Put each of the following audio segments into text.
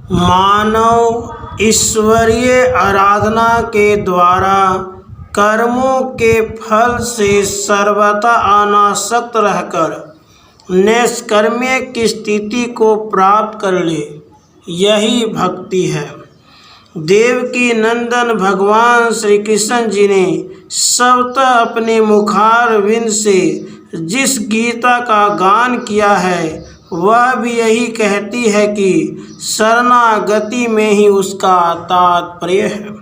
मानव ईश्वरीय आराधना के द्वारा कर्मों के फल से सर्वथा अनासक्त रहकर निष्कर्म्य की स्थिति को प्राप्त कर ले, यही भक्ति है। देवकी नंदन भगवान श्री कृष्ण जी ने स्वतः अपने मुखारविंद से जिस गीता का गान किया है वह भी यही कहती है कि शरणागति में ही उसका तात्पर्य है।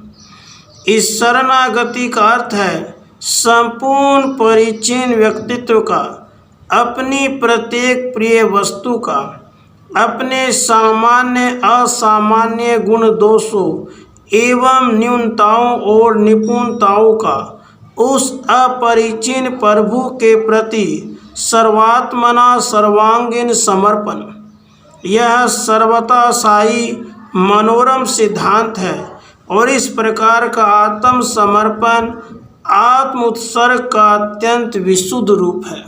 इस शरणागति का अर्थ है संपूर्ण परिचिन व्यक्तित्व का, अपनी प्रत्येक प्रिय वस्तु का, अपने सामान्य असामान्य गुण दोषों एवं न्यूनताओं और निपुणताओं का उस अपरिचिन प्रभु के प्रति सर्वात्मना सर्वांगीण समर्पण। यह सर्वथा साई मनोरम सिद्धांत है और इस प्रकार का आत्म समर्पण आत्म उत्सर्ग का अत्यंत विशुद्ध रूप है।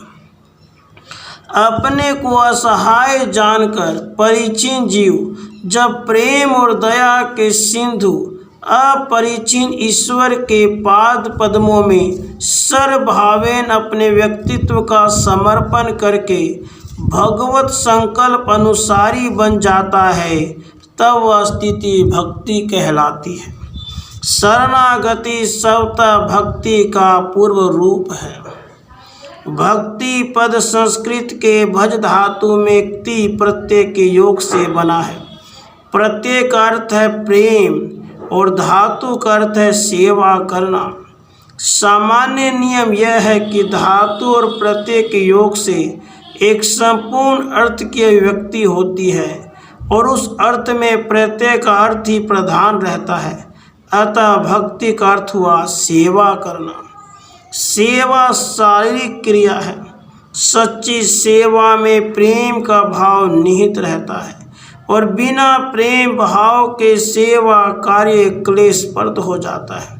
अपने को असहाय जानकर परिचिन जीव जब प्रेम और दया के सिंधु अपरिचिन ईश्वर के पाद पद्मों में सर्वभावेन अपने व्यक्तित्व का समर्पण करके भगवत संकल्प अनुसारी बन जाता है, तब वह स्थिति भक्ति कहलाती है। शरणागति स्वतः भक्ति का पूर्व रूप है। भक्ति पद संस्कृत के भज धातु में क्ति प्रत्यय के योग से बना है। प्रत्यय का अर्थ है प्रेम और धातु का अर्थ है सेवा करना। सामान्य नियम यह है कि धातु और प्रत्यय के योग से एक संपूर्ण अर्थ की अभिव्यक्ति होती है और उस अर्थ में प्रत्यय का अर्थ ही प्रधान रहता है। अतः भक्ति का अर्थ हुआ सेवा करना। सेवा शारीरिक क्रिया है। सच्ची सेवा में प्रेम का भाव निहित रहता है और बिना प्रेम भाव के सेवा कार्य क्लेशप्रद हो जाता है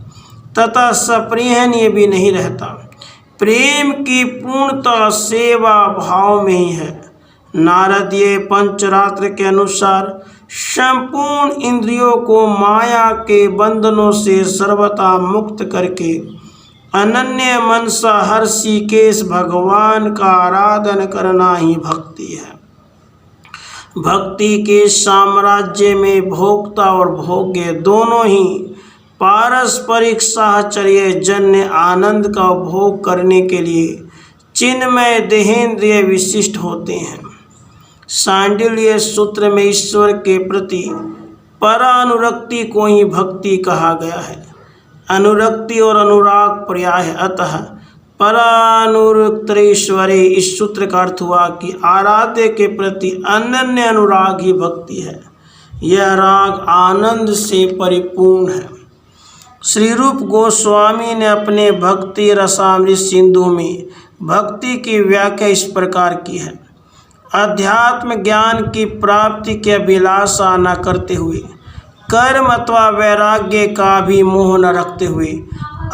तथा सप्रियनीय भी नहीं रहता। प्रेम की पूर्णता सेवा भाव में ही है। नारदीय पंचरात्र के अनुसार संपूर्ण इंद्रियों को माया के बंधनों से सर्वथा मुक्त करके अनन्य मनसा हर्षिकेश भगवान का आराधन करना ही भक्ति है। भक्ति के साम्राज्य में भोक्ता और भोग्य दोनों ही पारस्परिक साहचर्य जन्य आनंद का उपभोग करने के लिए चिन्मय देहेंद्रिय विशिष्ट होते हैं। सांडिल्य सूत्र में ईश्वर के प्रति परानुरक्ति को ही भक्ति कहा गया है। अनुरक्ति और अनुराग पर्याय है, अतः परानुरक्तेश्वरे इस सूत्र का अर्थ हुआ कि आराध्य के प्रति अनन्य अनुराग ही भक्ति है। यह राग आनंद से परिपूर्ण है। श्री रूप गोस्वामी ने अपने भक्ति रसामृत सिंधु में भक्ति की व्याख्या इस प्रकार की है। अध्यात्म ज्ञान की प्राप्ति की अभिलाषा न करते हुए, कर्म अथवा वैराग्य का भी मोह न रखते हुए,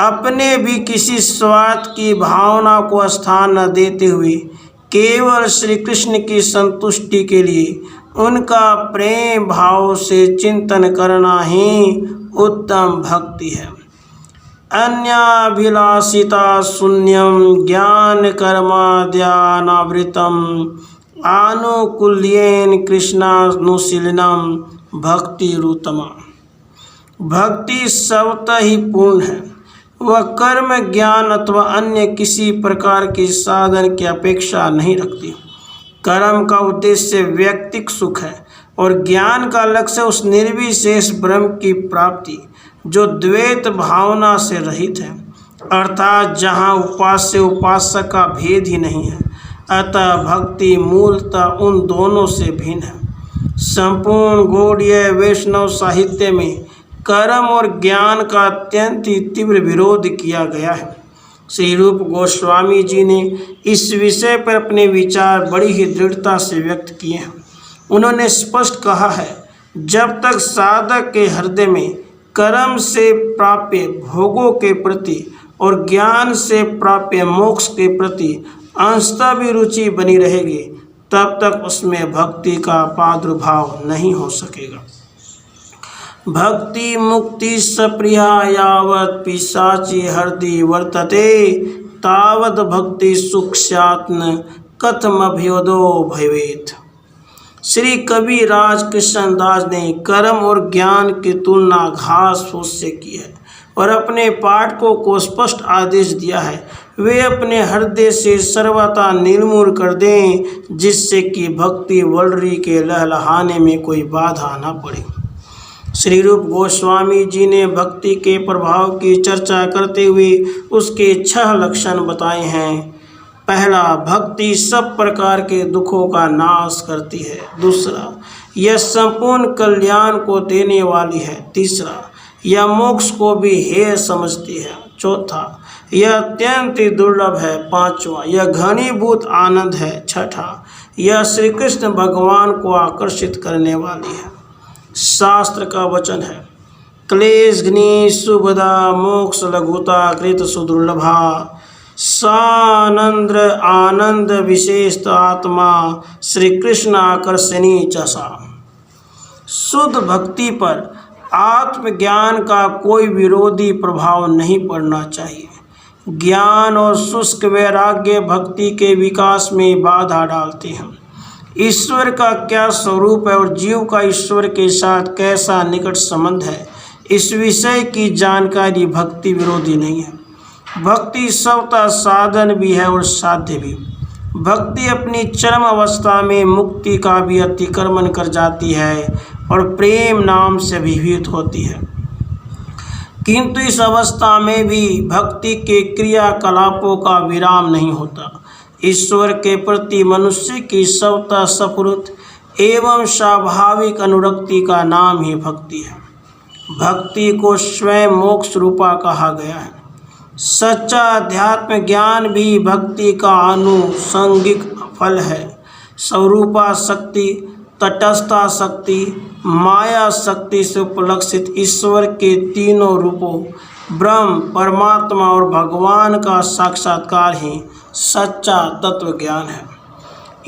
अपने भी किसी स्वार्थ की भावना को स्थान न देते हुए केवल श्री कृष्ण की संतुष्टि के लिए उनका प्रेम भाव से चिंतन करना ही उत्तम भक्ति है। अन्याभिलाषिता शून्यम ज्ञान कर्माद्यानावृतम आनुकूल्येन कृष्णानुशीलनम भक्ति रूतमा। भक्ति स्वतः ही पूर्ण है। वह कर्म ज्ञान अथवा अन्य किसी प्रकार के साधन की अपेक्षा नहीं रखती। कर्म का उद्देश्य व्यक्तिक सुख है और ज्ञान का लक्ष्य उस निर्विशेष ब्रह्म की प्राप्ति जो द्वैत भावना से रहित है, अर्थात जहाँ उपास्य उपासक का भेद ही नहीं है। अतः भक्ति मूलतः उन दोनों से भिन्न है। संपूर्ण गौड़ीय वैष्णव साहित्य में कर्म और ज्ञान का अत्यंत ही तीव्र विरोध किया गया है। श्री रूप गोस्वामी जी ने इस विषय पर अपने विचार बड़ी ही दृढ़ता से व्यक्त किए हैं। उन्होंने स्पष्ट कहा है, जब तक साधक के हृदय में कर्म से प्राप्य भोगों के प्रति और ज्ञान से प्राप्य मोक्ष के प्रति अंशतः भी रुचि बनी रहेगी, तब तक उसमें भक्ति का प्रादुर्भाव नहीं हो सकेगा। भक्ति मुक्ति सप्रिया यावत् पिशाची हृदि वर्तते तावत् भक्ति सुख स्यात्न कथमभ्योदो भवेत्। श्री कविराज कृष्णदास ने कर्म और ज्ञान की तुलना घास फूस से की है और अपने पाठकों को स्पष्ट आदेश दिया है वे अपने हृदय से सर्वथा निर्मूल कर दें, जिससे कि भक्ति वलरी के लहलहाने में कोई बाधा न पड़े। श्री रूप गोस्वामी जी ने भक्ति के प्रभाव की चर्चा करते हुए उसके 6 लक्षण बताए हैं। पहला, भक्ति सब प्रकार के दुखों का नाश करती है। दूसरा, यह संपूर्ण कल्याण को देने वाली है। तीसरा, यह मोक्ष को भी हेय समझती है। चौथा, यह अत्यंत दुर्लभ है। पांचवा, यह घनीभूत आनंद है। छठा, यह श्री कृष्ण भगवान को आकर्षित करने वाली है। शास्त्र का वचन है, क्लेश घ्नि सुभदा मोक्ष लघुता कृत सुदुर्लभा सानंद्र आनंद विशेष आत्मा श्री कृष्ण आकर्षणी चसा। शुद्ध भक्ति पर आत्मज्ञान का कोई विरोधी प्रभाव नहीं पड़ना चाहिए। ज्ञान और शुष्क वैराग्य भक्ति के विकास में बाधा डालते हैं। ईश्वर का क्या स्वरूप है और जीव का ईश्वर के साथ कैसा निकट संबंध है, इस विषय की जानकारी भक्ति विरोधी नहीं है। भक्ति स्वतः साधन भी है और साध्य भी। भक्ति अपनी चरम अवस्था में मुक्ति का भी अतिक्रमण कर जाती है और प्रेम नाम से अभिभूत होती है, किंतु इस अवस्था में भी भक्ति के क्रियाकलापों का विराम नहीं होता। ईश्वर के प्रति मनुष्य की स्वतः स्फुरित एवं स्वाभाविक अनुरक्ति का नाम ही भक्ति है। भक्ति को स्वयं मोक्ष रूपा कहा गया है। सच्चा अध्यात्म ज्ञान भी भक्ति का आनुषंगिक फल है। स्वरूपा शक्ति, तटस्था शक्ति, माया शक्ति से उपलक्षित ईश्वर के तीनों रूपों ब्रह्म, परमात्मा और भगवान का साक्षात्कार ही सच्चा तत्व ज्ञान है।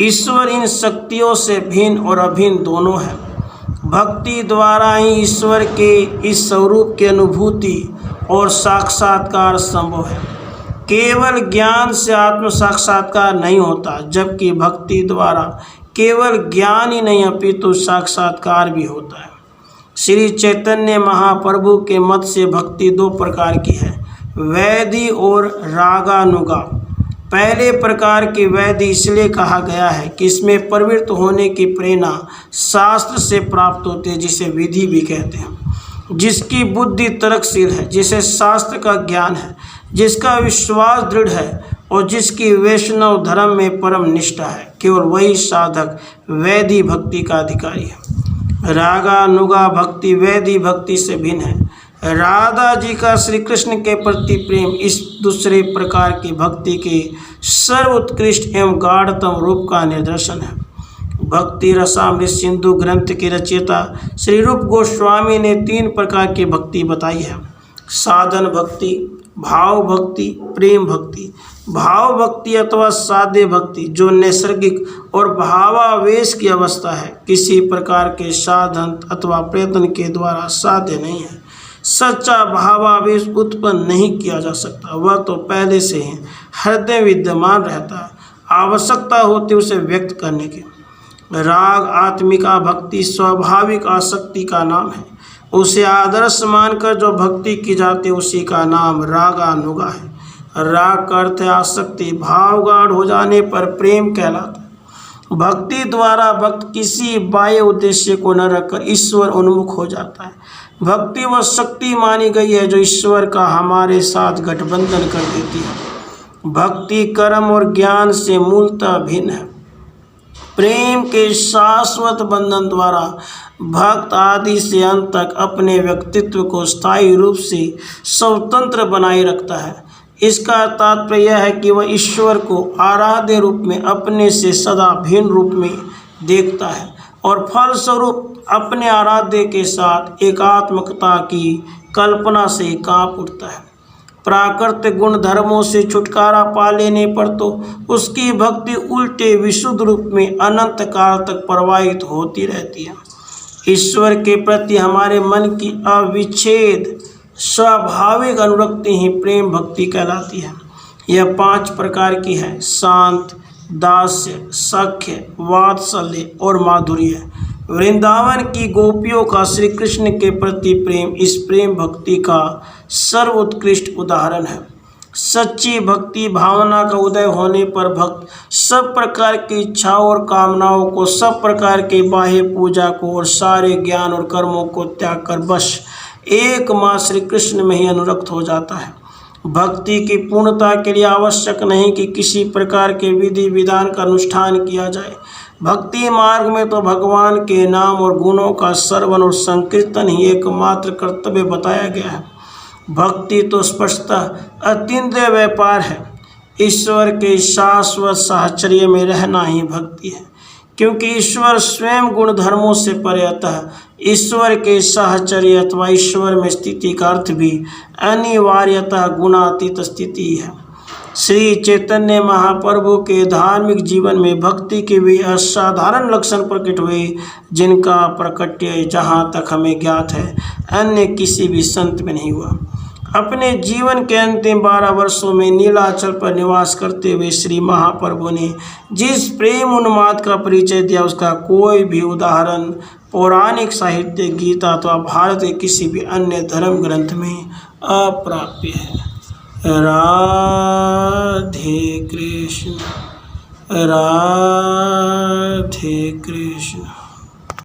ईश्वर इन शक्तियों से भिन्न और अभिन्न दोनों है। भक्ति द्वारा ही ईश्वर के इस स्वरूप की अनुभूति और साक्षात्कार संभव है। केवल ज्ञान से आत्म साक्षात्कार नहीं होता, जबकि भक्ति द्वारा केवल ज्ञान ही नहीं अपितु साक्षात्कार भी होता है। श्री चैतन्य महाप्रभु के मत से भक्ति 2 प्रकार की है, वैधि और रागानुगा। पहले प्रकार की वैधि इसलिए कहा गया है कि इसमें प्रवृत्त होने की प्रेरणा शास्त्र से प्राप्त होती है, जिसे विधि भी कहते हैं। जिसकी बुद्धि तर्कशील है, जिसे शास्त्र का ज्ञान है, जिसका विश्वास दृढ़ है और जिसकी वैष्णव धर्म में परम निष्ठा है, केवल वही साधक वैधि भक्ति का अधिकारी है। रागानुगा भक्ति वैधि भक्ति से भिन्न है। राधा जी का श्री कृष्ण के प्रति प्रेम इस दूसरे प्रकार की भक्ति के सर्वोत्कृष्ट एवं गाढ़तम रूप का निदर्शन है। भक्ति रसामृत सिंधु ग्रंथ के रचयिता श्री रूप गोस्वामी ने 3 प्रकार की भक्ति बताई है, साधन भक्ति, भाव भक्ति, प्रेम भक्ति। भाव भक्ति अथवा साध्य भक्ति जो नैसर्गिक और भावावेश की अवस्था है, किसी प्रकार के साधन अथवा प्रयत्न के द्वारा साध्य नहीं है। सच्चा भावावेश उत्पन्न नहीं किया जा सकता, वह तो पहले से ही हृदय विद्यमान रहता है, आवश्यकता होती उसे व्यक्त करने की। राग आत्मिका भक्ति स्वाभाविक आसक्ति का नाम है। उसे आदर्श मानकर जो भक्ति की जाती है उसी का नाम रागानुगा है। राग का अर्थ है आसक्ति, भाव गाढ़ हो जाने पर प्रेम कहलाता है। भक्ति द्वारा भक्त किसी बाह्य उद्देश्य को न रखकर ईश्वर उन्मुख हो जाता है। भक्ति वह शक्ति मानी गई है जो ईश्वर का हमारे साथ गठबंधन कर देती है। भक्ति कर्म और ज्ञान से मूलतः भिन्न है। प्रेम के शाश्वत बंधन द्वारा भक्त आदि से अंत तक अपने व्यक्तित्व को स्थायी रूप से स्वतंत्र बनाए रखता है। इसका तात्पर्य यह है कि वह ईश्वर को आराध्य रूप में अपने से सदा भिन्न रूप में देखता है और फलस्वरूप अपने आराध्य के साथ एकात्मकता की कल्पना से कांप उठता है। प्राकृतिक गुण धर्मों से छुटकारा पा लेने पर तो उसकी भक्ति उल्टे विशुद्ध रूप में अनंत काल तक प्रवाहित होती रहती है। ईश्वर के प्रति हमारे मन की अविच्छेद स्वाभाविक अनुरक्ति ही प्रेम भक्ति कहलाती है। यह 5 प्रकार की है: शांत, दास्य, सख्य, वात्सल्य और माधुर्य। वृंदावन की गोपियों का श्री कृष्ण के प्रति प्रेम इस प्रेम भक्ति का सर्वोत्कृष्ट उदाहरण है। सच्ची भक्ति भावना का उदय होने पर भक्त सब प्रकार की इच्छाओं और कामनाओं को, सब प्रकार के बाह्य पूजा को और सारे ज्ञान और कर्मों को त्याग कर बस एक माँ श्री कृष्ण में ही अनुरक्त हो जाता है। भक्ति की पूर्णता के लिए आवश्यक नहीं कि किसी प्रकार के विधि विधान का अनुष्ठान किया जाए। भक्ति मार्ग में तो भगवान के नाम और गुणों का श्रवण और संकीर्तन ही एकमात्र कर्तव्य बताया गया है। भक्ति तो स्पष्टतः अतीन्द्रिय व्यापार है। ईश्वर के शाश्वत साहचर्य में रहना ही भक्ति है, क्योंकि ईश्वर स्वयं गुण धर्मों से परे, अतः ईश्वर के साहचर्य अथवा ईश्वर में स्थिति का अर्थ भी अनिवार्यतः गुणातीत स्थिति है। श्री चैतन्य महाप्रभु के धार्मिक जीवन में भक्ति के वे असाधारण लक्षण प्रकट हुए जिनका प्रकट्य जहाँ तक हमें ज्ञात है अन्य किसी भी संत में नहीं हुआ। अपने जीवन के अंतिम 12 वर्षों में नीलाचल पर निवास करते हुए श्री महाप्रभु ने जिस प्रेम उन्माद का परिचय दिया उसका कोई भी उदाहरण पौराणिक साहित्य, गीता अथवा भारत के किसी भी अन्य धर्म ग्रंथ में अप्राप्य है। राधे कृष्ण, राधे कृष्ण।